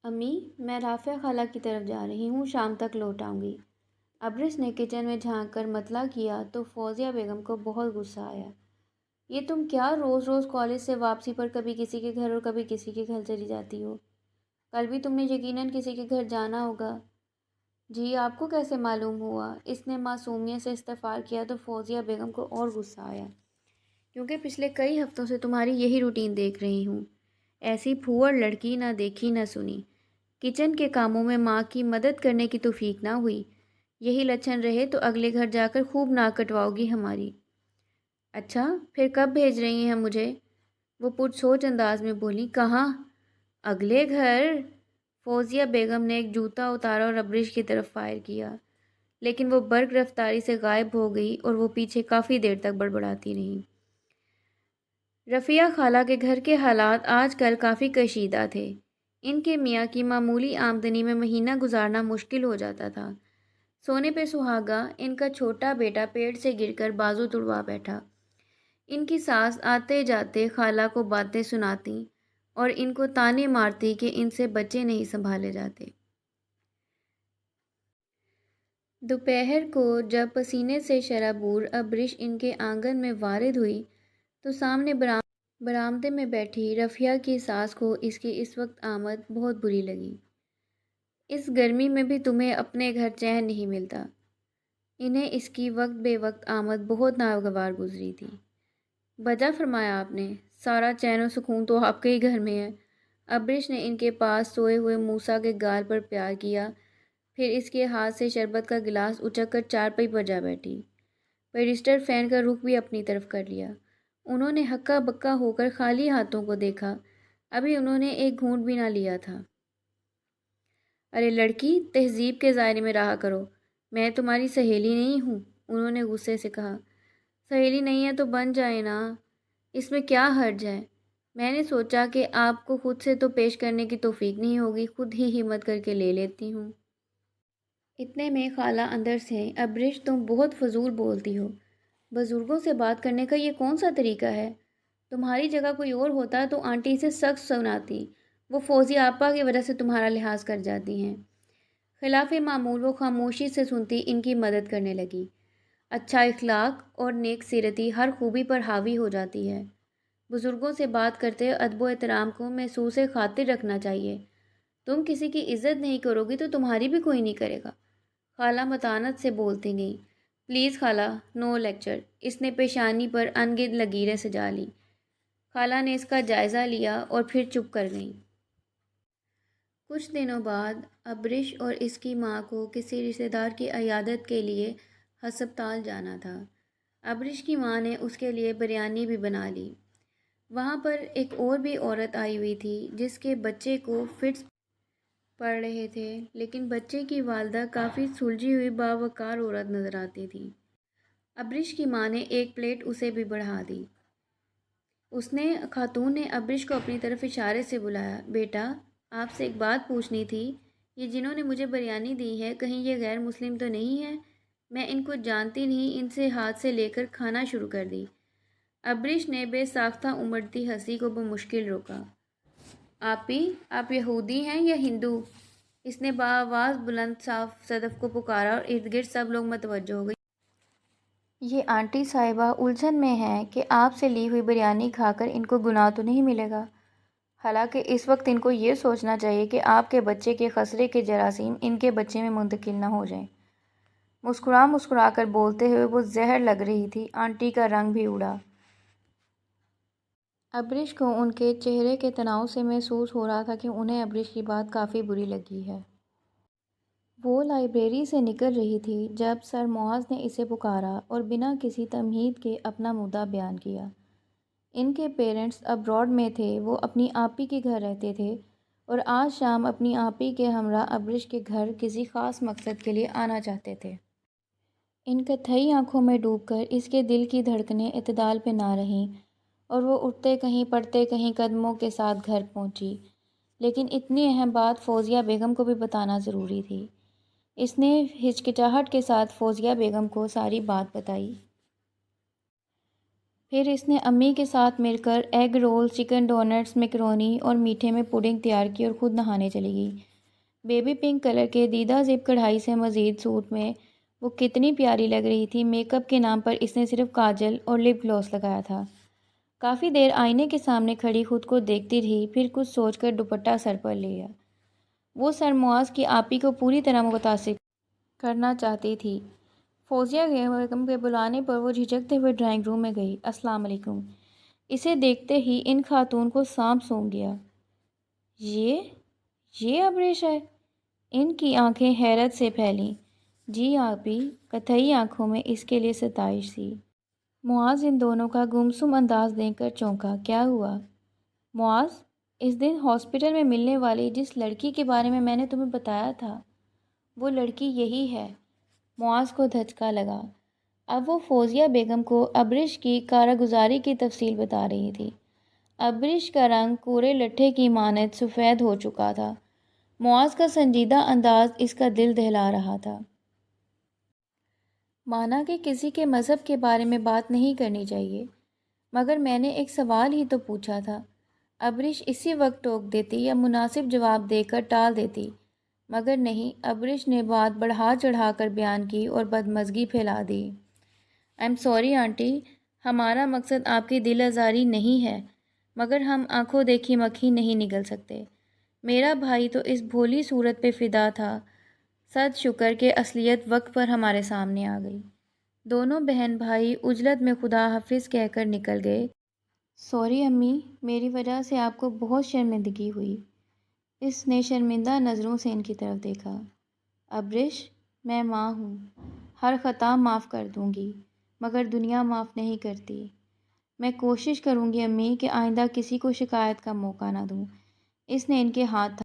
امی، میں رافعہ خالہ کی طرف جا رہی ہوں، شام تک لوٹ آؤں گی۔ ابرش نے کچن میں جھانک کر مطلع کیا تو فوزیہ بیگم کو بہت غصہ آیا۔ یہ تم کیا روز روز کالج سے واپسی پر کبھی کسی کے گھر اور کبھی کسی کے گھر چلی جاتی ہو؟ کل بھی تم نے یقیناً کسی کے گھر جانا ہوگا۔ جی، آپ کو کیسے معلوم ہوا؟ اس نے معصومیت سے استفسار کیا تو فوزیہ بیگم کو اور غصہ آیا، کیونکہ پچھلے کئی ہفتوں سے تمہاری یہی روٹین دیکھ رہی ہوں۔ ایسی پھوڑ لڑکی نہ دیکھی نہ سنی، کچن کے کاموں میں ماں کی مدد کرنے کی توفیق نہ ہوئی، یہی لچھن رہے تو اگلے گھر جا کر خوب ناک کٹواؤ گی ہماری۔ اچھا، پھر کب بھیج رہی ہیں مجھے؟ وہ پرسوچ انداز میں بولی۔ کہاں؟ اگلے گھر۔ فوزیہ بیگم نے ایک جوتا اتارا اور ابرش کی طرف فائر کیا، لیکن وہ برق رفتاری سے غائب ہو گئی اور وہ پیچھے کافی دیر تک بڑبڑاتی رہیں۔ رفیہ خالہ کے گھر کے حالات آج کل کافی کشیدہ تھے۔ ان کے میاں کی معمولی آمدنی میں مہینہ گزارنا مشکل ہو جاتا تھا۔ سونے پہ سہاگا ان کا چھوٹا بیٹا پیڑ سے گر کر بازو تڑوا بیٹھا۔ ان کی ساس آتے جاتے خالہ کو باتیں سناتی اور ان کو تانے مارتی کہ ان سے بچے نہیں سنبھالے جاتے۔ دوپہر کو جب پسینے سے شرابور ابرش ان کے آنگن میں وارد ہوئی تو سامنے برآمدے میں بیٹھی رفیہ کی ساس کو اس کی اس وقت آمد بہت بری لگی۔ اس گرمی میں بھی تمہیں اپنے گھر چین نہیں ملتا۔ انہیں اس کی وقت بے وقت آمد بہت ناگوار گزری تھی۔ بجا فرمایا آپ نے، سارا چین و سکون تو آپ کے ہی گھر میں ہے۔ ابرش نے ان کے پاس سوئے ہوئے موسیٰ کے گال پر پیار کیا، پھر اس کے ہاتھ سے شربت کا گلاس اچک کر چارپائی پر جا بیٹھی۔ بیرسٹر فین کا رخ بھی اپنی طرف کر لیا۔ انہوں نے ہکا بکا ہو کر خالی ہاتھوں کو دیکھا، ابھی انہوں نے ایک گھونٹ بھی نہ لیا تھا۔ ارے لڑکی، تہذیب کے دائرے میں رہا کرو، میں تمہاری سہیلی نہیں ہوں، انہوں نے غصے سے کہا۔ سہیلی نہیں ہے تو بن جائے نا، اس میں کیا حرج ہے؟ میں نے سوچا کہ آپ کو خود سے تو پیش کرنے کی توفیق نہیں ہوگی، خود ہی ہمت کر کے لے لیتی ہوں۔ اتنے میں خالہ اندر سے، ابرش تم بہت فضول بولتی ہو، بزرگوں سے بات کرنے کا یہ کون سا طریقہ ہے؟ تمہاری جگہ کوئی اور ہوتا تو آنٹی سے سخت سناتی، وہ فوزی آپا کی وجہ سے تمہارا لحاظ کر جاتی ہیں۔ خلاف معمول وہ خاموشی سے سنتی ان کی مدد کرنے لگی۔ اچھا اخلاق اور نیک سیرتی ہر خوبی پر حاوی ہو جاتی ہے۔ بزرگوں سے بات کرتے ادب و احترام کو محسوس خاطر رکھنا چاہیے۔ تم کسی کی عزت نہیں کرو گی تو تمہاری بھی کوئی نہیں کرے گا، خالہ متانت سے بولتی گئیں۔ پلیز خالہ، نو لیکچر، اس نے پیشانی پر انگن لکیریں سجا لی۔ خالہ نے اس کا جائزہ لیا اور پھر چپ کر گئیں۔ کچھ دنوں بعد ابرش اور اس کی ماں کو کسی رشتہ دار کی عیادت کے لیے ہسپتال جانا تھا۔ ابرش کی ماں نے اس کے لیے بریانی بھی بنا لی۔ وہاں پر ایک اور بھی عورت آئی ہوئی تھی جس کے بچے کو فٹس پڑ رہے تھے، لیکن بچے کی والدہ کافی سلجھی ہوئی باوقار عورت نظر آتی تھی۔ ابرش کی ماں نے ایک پلیٹ اسے بھی بڑھا دی۔ خاتون نے ابرش کو اپنی طرف اشارے سے بلایا۔ بیٹا، آپ سے ایک بات پوچھنی تھی، یہ جنہوں نے مجھے بریانی دی ہے کہیں یہ غیر مسلم تو نہیں ہے؟ میں ان کو جانتی نہیں، ان سے ہاتھ سے لے کر کھانا شروع کر دی۔ ابرش نے بے ساختہ امڑتی ہنسی کو بمشکل روکا۔ آپی، آپ یہودی ہیں یا ہندو؟ اس نے بآواز بلند صاف صدف کو پکارا اور ارد گرد سب لوگ متوجہ ہو گئے۔ یہ آنٹی صاحبہ الجھن میں ہیں کہ آپ سے لی ہوئی بریانی کھا کر ان کو گناہ تو نہیں ملے گا، حالانکہ اس وقت ان کو یہ سوچنا چاہیے کہ آپ کے بچے کے خسرے کے جراثیم ان کے بچے میں منتقل نہ ہو جائیں۔ مسکرا کر بولتے ہوئے وہ زہر لگ رہی تھی، آنٹی کا رنگ بھی اڑا۔ ابرش کو ان کے چہرے کے تناؤ سے محسوس ہو رہا تھا کہ انہیں ابرش کی بات کافی بری لگی ہے۔ وہ لائبریری سے نکل رہی تھی جب سر معاذ نے اسے پکارا اور بنا کسی تمہید کے اپنا مدعا بیان کیا۔ ان کے پیرنٹس ابراڈ میں تھے، وہ اپنی آپی کے گھر رہتے تھے اور آج شام اپنی آپی کے ہمراہ ابرش کے گھر کسی خاص مقصد کے لیے آنا چاہتے تھے۔ ان کتھئی آنکھوں میں ڈوب کر اس کے دل کی دھڑکنیں اعتدال پہ نہ رہیں اور وہ اٹھتے کہیں پڑتے کہیں قدموں کے ساتھ گھر پہنچی۔ لیکن اتنی اہم بات فوزیہ بیگم کو بھی بتانا ضروری تھی۔ اس نے ہچکچاہٹ کے ساتھ فوزیہ بیگم کو ساری بات بتائی۔ پھر اس نے امی کے ساتھ مل کر egg roll, chicken don'ts, macaroni اور میٹھے میں پوڈنگ تیار کی اور خود نہانے چلی گئی۔ بیبی پنک کلر کے دیدہ زپ کڑھائی سے مزید سوٹ میں وہ کتنی پیاری لگ رہی تھی۔ میک اپ کے نام پر اس نے صرف کاجل اور لپ گلوس لگایا تھا۔ کافی دیر آئینے کے سامنے کھڑی خود کو دیکھتی رہی، پھر کچھ سوچ کر دوپٹہ سر پر لیا۔ وہ سر معاذ کی آپی کو پوری طرح متاثر کرنا چاہتی تھی۔ فوزیہ بیگم کے بلانے پر وہ جھجکتے ہوئے ڈرائنگ روم میں گئی۔ السلام علیکم۔ اسے دیکھتے ہی ان خاتون کو سانپ سونگھ گیا۔ یہ ابریش ہے؟ ان کی آنکھیں حیرت سے پھیلیں۔ جی آپی، کتھئی آنکھوں میں اس کے لیے ستائش تھی۔ معاذ ان دونوں کا گمسم انداز دیکھ کر چونکا۔ کیا ہوا؟ معاذ، اس دن ہاسپٹل میں ملنے والی جس لڑکی کے بارے میں نے تمہیں بتایا تھا، وہ لڑکی یہی ہے۔ معاذ کو دھچکا لگا۔ اب وہ فوزیہ بیگم کو ابریش کی کارگزاری کی تفصیل بتا رہی تھی۔ ابریش کا رنگ کورے لٹھے کی مانند سفید ہو چکا تھا۔ معاذ کا سنجیدہ انداز اس کا دل دہلا رہا تھا۔ مانا کہ کسی کے مذہب کے بارے میں بات نہیں کرنی چاہیے، مگر میں نے ایک سوال ہی تو پوچھا تھا۔ ابریش اسی وقت ٹوک دیتی یا مناسب جواب دے کر ٹال دیتی، مگر نہیں، ابریش نے بات بڑھا چڑھا کر بیان کی اور بدمزگی پھیلا دی۔ I'm sorry آنٹی، ہمارا مقصد آپ کی دل آزاری نہیں ہے، مگر ہم آنکھوں دیکھی مکھی نہیں نگل سکتے۔ میرا بھائی تو اس بھولی صورت پہ فدا تھا۔ صد شکر کہ اصلیت وقت پر ہمارے سامنے آ گئی۔ دونوں بہن بھائی عجلت میں خدا حافظ کہہ کر نکل گئے۔ سوری امی، میری وجہ سے آپ کو بہت شرمندگی ہوئی۔ اس نے شرمندہ نظروں سے ان کی طرف دیکھا۔ ابریش، میں ماں ہوں، ہر خطا معاف کر دوں گی، مگر دنیا معاف نہیں کرتی۔ میں کوشش کروں گی امی کہ آئندہ کسی کو شکایت کا موقع نہ دوں۔ اس نے ان کے ہاتھ